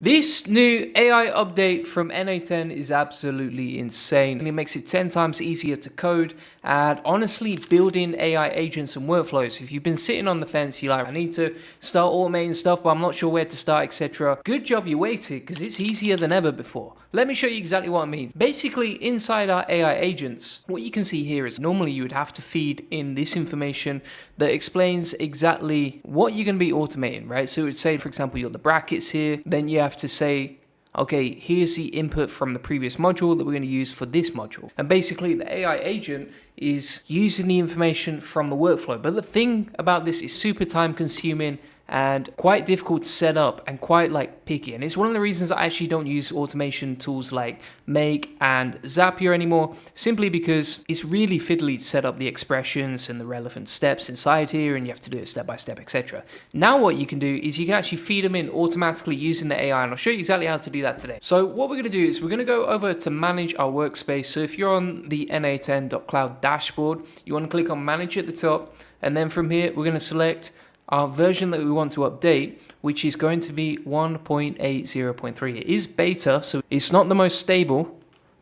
This new AI update from N8N is absolutely insane, and it makes it 10 times easier to code and honestly building AI agents and workflows. If you've been sitting on the fence, you're like, I need to start automating stuff, but I'm not sure where to start, etc. Good job you waited, because it's easier than ever before. Let me show you exactly what I mean. Basically, inside our AI agents, what you can see here is normally you would have to feed in this information that explains exactly what you're going to be automating, right? So it would say, for example, you got the brackets here, then you have to say, okay, here's the input from the previous module that we're going to use for this module. And basically the AI agent is using the information from the workflow. But the thing about this is super time consuming and quite difficult to set up and quite picky. And it's one of the reasons I actually don't use automation tools like Make and Zapier anymore, simply because it's really fiddly to set up the expressions and the relevant steps inside here, and you have to do it step by step, etc. Now what you can do is you can actually feed them in automatically using the AI, and I'll show you exactly how to do that today. So what we're going to do is we're going to go over to manage our workspace. So if you're on the N8N.cloud dashboard, you want to click on manage at the top, and then from here we're going to select our version that we want to update, which is going to be 1.80.3. It is beta, so it's not the most stable,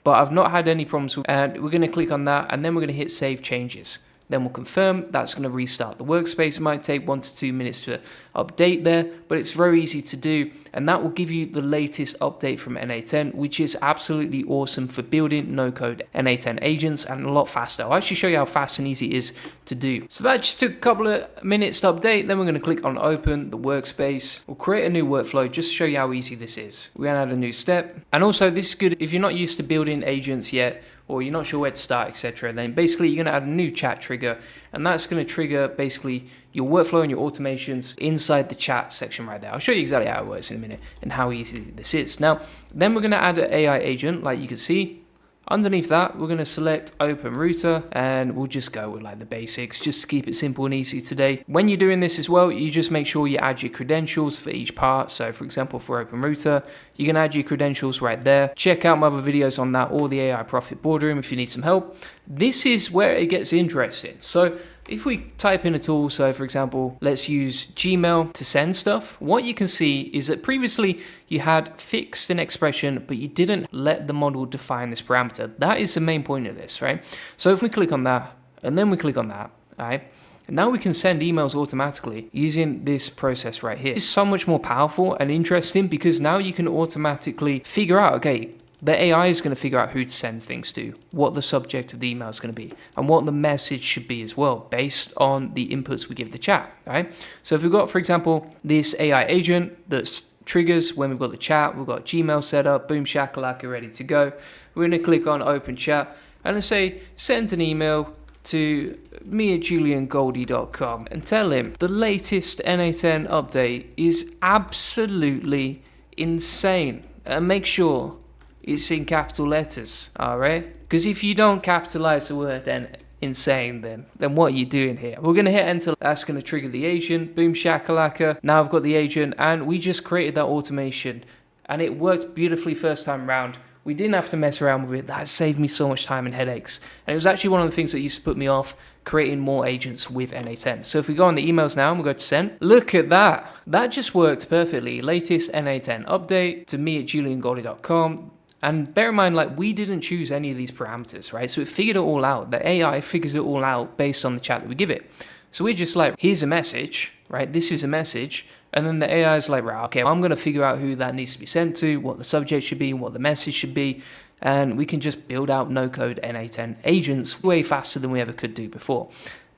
but I've not had any problems with it. And we're going to click on that, and then we're going to hit save changes. Then we'll confirm. That's going to restart the workspace. It might take 1 to 2 minutes to update there, but it's very easy to do. And that will give you the latest update from N8N, which is absolutely awesome for building no-code N8N agents and a lot faster. I'll actually show you how fast and easy it is to do. So that just took a couple of minutes to update. Then we're going to click on open the workspace. We'll create a new workflow just to show you how easy this is. We're going to add a new step. And also this is good if you're not used to building agents yet, or you're not sure where to start, etc. Then basically you're going to add a new chat trigger, and that's going to trigger basically your workflow and your automations inside the chat section right there. I'll show you exactly how it works in a minute and how easy this is. Now, then we're going to add an AI agent, like you can see. Underneath that, we're going to select Open Router, and we'll just go with the basics just to keep it simple and easy today. When you're doing this as well, you just make sure you add your credentials for each part. So for example, for Open Router, you can add your credentials right there. Check out my other videos on that, or the AI Profit Boardroom if you need some help. This is where it gets interesting. So if we type in a tool, so for example, let's use Gmail to send stuff, what you can see is that previously you had fixed an expression, but you didn't let the model define this parameter. That is the main point of this, right? So if we click on that, and then we click on that, all right? And now we can send emails automatically using this process right here. It's so much more powerful and interesting because now you can automatically figure out, okay, the AI is going to figure out who to send things to, what the subject of the email is going to be, and what the message should be as well, based on the inputs we give the chat, right? So if we've got, for example, this AI agent that triggers when we've got the chat, we've got Gmail set up, boom shakalaka, ready to go. We're going to click on open chat and let's say send an email to me@juliangoldie.com and tell him the latest N8N update is absolutely insane, and make sure it's in capital letters, all right? Because if you don't capitalize the word then insane, then what are you doing here? We're gonna hit enter. That's gonna trigger the agent. Boom shakalaka. Now I've got the agent, and we just created that automation, and it worked beautifully first time round. We didn't have to mess around with it. That saved me so much time and headaches. And it was actually one of the things that used to put me off creating more agents with N8N. So if we go on the emails now and we go to send, look at that. That just worked perfectly. Latest N8N update to me@juliangoldie.com. And bear in mind, we didn't choose any of these parameters, right? So it figured it all out. The AI figures it all out based on the chat that we give it. So we're just here's a message, right? This is a message. And then the AI is right, okay, I'm going to figure out who that needs to be sent to, what the subject should be, what the message should be. And we can just build out no-code N8N agents way faster than we ever could do before.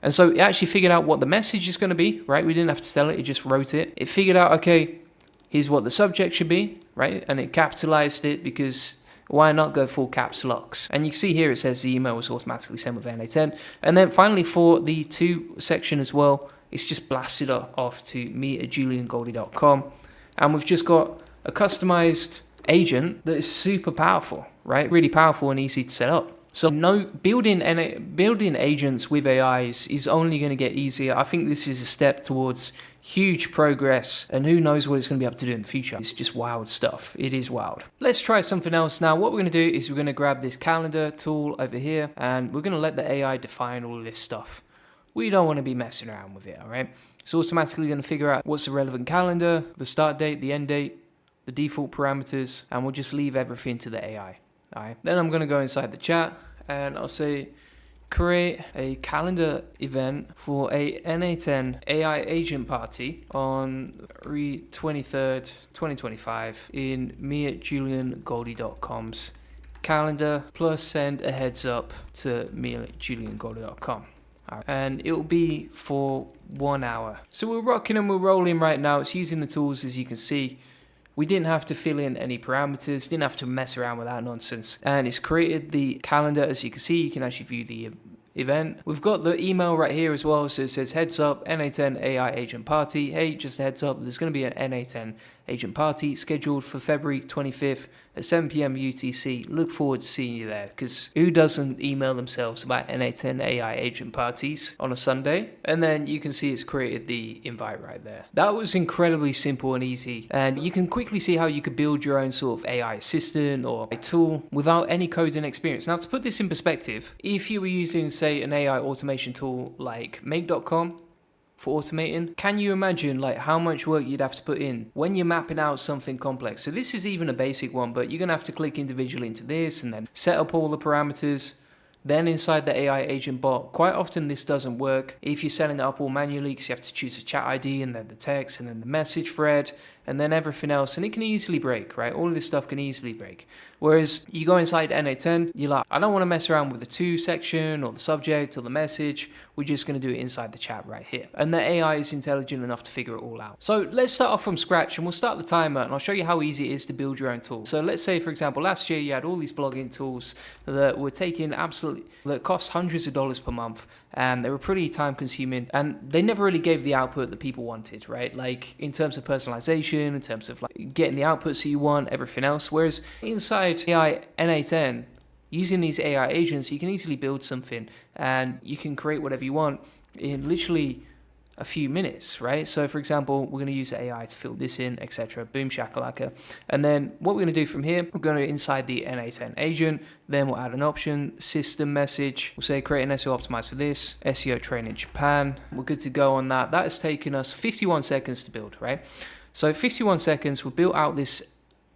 And so it actually figured out what the message is going to be, right? We didn't have to tell it. It just wrote it. It figured out, okay, here's what the subject should be, right? And it capitalized it because why not go full caps locks? And you can see here it says the email was automatically sent with N8N. And then finally for the to section as well, it's just blasted off to me@juliangoldie.com. And we've just got a customized agent that is super powerful, right? Really powerful and easy to set up. So building agents with AIs is only going to get easier. I think this is a step towards huge progress, and who knows what it's going to be able to do in the future. It's just wild stuff. It is wild. Let's try something else now. What we're going to do is we're going to grab this calendar tool over here, and we're going to let the AI define all of this stuff. We don't want to be messing around with it, all right? It's automatically going to figure out what's the relevant calendar, the start date, the end date, the default parameters, and we'll just leave everything to the AI. All right. Then I'm going to go inside the chat and I'll say, create a calendar event for a N8N AI agent party on 23rd, 2025 in me@juliangoldie.com's calendar, plus send a heads up to me@juliangoldie.com. And it'll be for 1 hour. So we're rocking and we're rolling right now. It's using the tools, as you can see. We didn't have to fill in any parameters, didn't have to mess around with that nonsense. And it's created the calendar, as you can see. You can actually view the event. We've got the email right here as well. So it says, heads up, N8N AI agent party. Hey, just a heads up, there's going to be an N8N agent party scheduled for February 25th at 7 p.m. UTC. Look forward to seeing you there, because who doesn't email themselves about N8N AI agent parties on a Sunday? And then you can see it's created the invite right there. That was incredibly simple and easy, and you can quickly see how you could build your own sort of AI assistant or a tool without any coding experience. Now, to put this in perspective, if you were using, say, an AI automation tool like make.com for automating, can you imagine like how much work you'd have to put in when you're mapping out something complex? So this is even a basic one, but you're gonna have to click individually into this and then set up all the parameters. Then inside the AI agent bot, quite often this doesn't work if you're setting it up all manually, because you have to choose a chat ID and then the text and then the message thread and then everything else, and it can easily break, right? All of this stuff can easily break. Whereas you go inside N8N, you're like, I don't want to mess around with the to section or the subject or the message. We're just going to do it inside the chat right here. And the AI is intelligent enough to figure it all out. So let's start off from scratch and we'll start the timer and I'll show you how easy it is to build your own tool. So let's say, for example, last year you had all these blogging tools that were taking that cost hundreds of dollars per month, and they were pretty time consuming and they never really gave the output that people wanted, right? Like in terms of personalization, in terms of like getting the outputs that you want, everything else. Whereas inside AI N8N, using these AI agents, you can easily build something and you can create whatever you want in literally a few minutes, right? So for example, we're going to use AI to fill this in, etc. Boom shakalaka. And then what we're going to do from here, we're going to inside the N8N agent, then we'll add an option, system message. We'll say create an SEO optimized for this, SEO training Japan. We're good to go on that. That has taken us 51 seconds to build, right? So 51 seconds, we'll build out this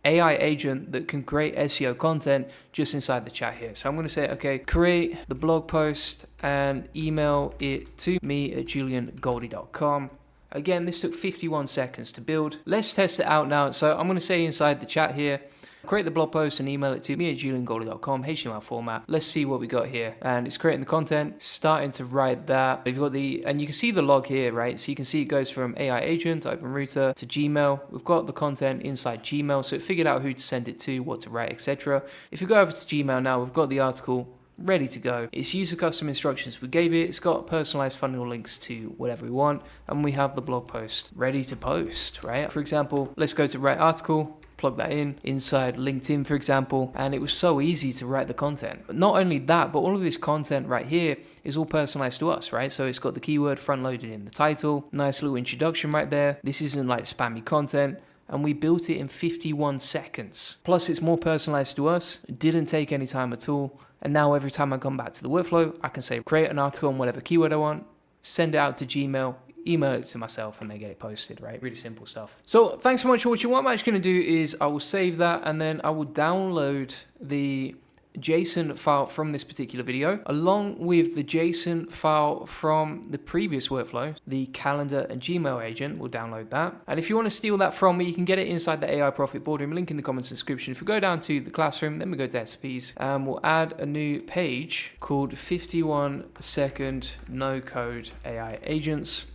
AI agent that can create SEO content just inside the chat here. So I'm going to say, okay, create the blog post and email it to me@juliangoldie.com. Again, this took 51 seconds to build. Let's test it out now. So I'm going to say inside the chat here, create the blog post and email it to me@juliangoldie.com, HTML format. Let's see what we got here. And it's creating the content, starting to write that. We've got and you can see the log here, right? So you can see it goes from AI agent, open router to Gmail. We've got the content inside Gmail. So it figured out who to send it to, what to write, etc. If you go over to Gmail now, we've got the article ready to go. It's user custom instructions we gave it. It's got personalized funnel links to whatever we want. And we have the blog post ready to post, right? For example, let's go to write article. Plug that in inside LinkedIn, for example, and it was so easy to write the content. But not only that, but all of this content right here is all personalized to us, right? So it's got the keyword front loaded in the title, nice little introduction right there. This isn't like spammy content, and we built it in 51 seconds. Plus it's more personalized to us. It didn't take any time at all. And now every time I come back to the workflow, I can say create an article on whatever keyword I want, send it out to Gmail, email it to myself, and they get it posted, right? Really simple stuff. So thanks so much for watching. What I'm actually going to do is I will save that and then I will download the JSON file from this particular video along with the JSON file from the previous workflow, the calendar and Gmail agent. We'll download that. And if you want to steal that from me, you can get it inside the AI Profit Boardroom, link in the comments description. If we go down to the classroom, then we go to SPs and we'll add a new page called 51-second no code AI agents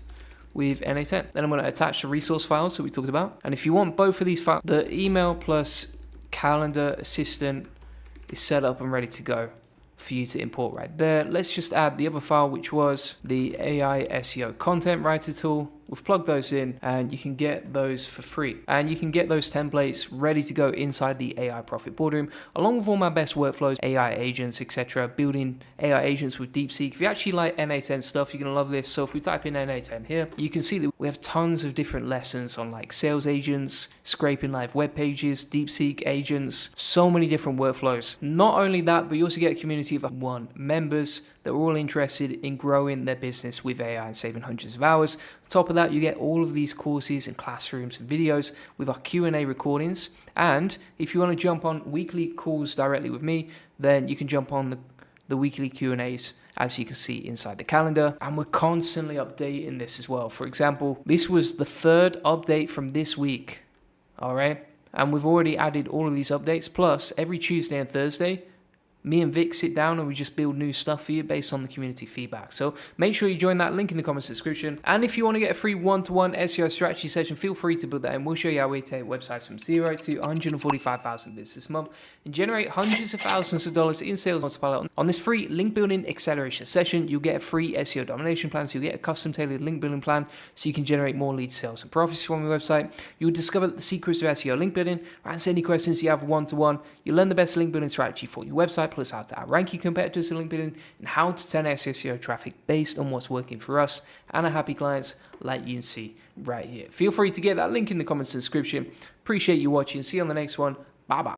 with N8N. Then I'm going to attach the resource files that we talked about. And if you want both of these files, the email plus calendar assistant is set up and ready to go for you to import right there. Let's just add the other file, which was the AI SEO content writer tool. We've plugged those in and you can get those for free. And you can get those templates ready to go inside the AI Profit Boardroom, along with all my best workflows, AI agents, etc. Building AI agents with DeepSeek. If you actually like N8N stuff, you're gonna love this. So if we type in N8N here, you can see that we have tons of different lessons on like sales agents, scraping live web pages, DeepSeek agents, so many different workflows. Not only that, but you also get a community of members that are all interested in growing their business with AI and saving hundreds of hours. Top of that, you get all of these courses and classrooms and videos with our Q&A recordings. And if you want to jump on weekly calls directly with me, then you can jump on the weekly Q&As, as you can see inside the calendar. And we're constantly updating this as well. For example, this was the 3rd update from this week. All right. And we've already added all of these updates. Plus, every Tuesday and Thursday, me and Vic sit down and we just build new stuff for you based on the community feedback. So make sure you join that link in the comments description. And if you want to get a free one-to-one SEO strategy session, feel free to build that in. We'll show you how we take websites from 0 to 145,000 visits this month and generate hundreds of thousands of dollars in sales multiplier. On this free link building acceleration session, you'll get a free SEO domination plan. So you'll get a custom tailored link building plan so you can generate more lead sales and profits from your website. You'll discover the secrets of SEO link building, answer any questions you have one-to-one. You'll learn the best link building strategy for your website, plus how to outrank your competitors in LinkedIn and how to 10x SEO traffic based on what's working for us and our happy clients like you can see right here. Feel free to get that link in the comments description. Appreciate you watching. See you on the next one. Bye bye.